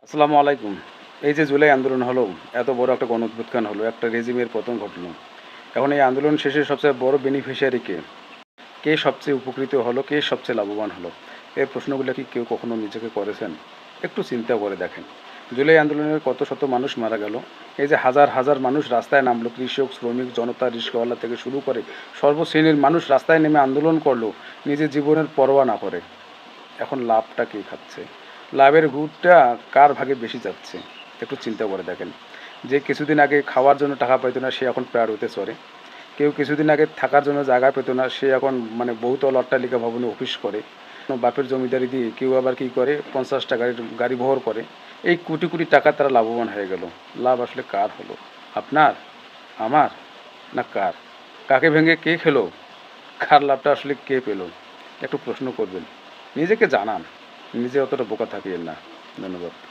আসসালামু আলাইকুম। এই যে জুলাই আন্দোলন হলো, এত বড় একটা গণঅভ্যুত্থান হলো, একটা রেজিমের পতন ঘটলো। এখন এই আন্দোলন শেষে সবচেয়ে বড় বেনিফিশিয়ারি কে? কে সবচেয়ে উপকৃত হলো? কে সবচেয়ে লাভবান হলো? এই প্রশ্নগুলো কি কেউ কখনো নিজেকে করেছেন? একটু চিন্তা করে দেখেন। জুলাই আন্দোলনের কত শত মানুষ মারা গেল। এই যে হাজার হাজার মানুষ রাস্তায় নামলো, কৃষক, শ্রমিক, জনতা, রিক্সাওয়ালা থেকে শুরু করে সর্বশ্রেণীর মানুষ রাস্তায় নেমে আন্দোলন করলো, নিজের জীবনের পরোয়া না করে। এখন লাভটা কে খাচ্ছে? লাভের গুড়টা কার ভাগে বেশি যাচ্ছে? একটু চিন্তা করে দেখেন। যে কিছুদিন আগে খাওয়ার জন্য টাকা পাইতো না, সে এখন প্রাড়তে চড়ে। কেউ কিছুদিন আগে থাকার জন্য জায়গা পেতো না, সে এখন মানে বহুতল অট্টালিকা ভবনে অফিস করে। বাপের জমিদারি দিয়ে কেউ আবার কী করে, 50 টাকার গাড়ি বহর করে। এই কোটি কোটি টাকা তারা লাভবান হয়ে গেল। লাভ আসলে কার হলো? আপনার? আমার? না কার? কাকে ভেঙে কে খেলো? কার লাভটা আসলে কে পেল? একটু প্রশ্ন করবেন। নিজেকে জানান। নিজে অতটা বোকা থাকিয়েন না। ধন্যবাদ।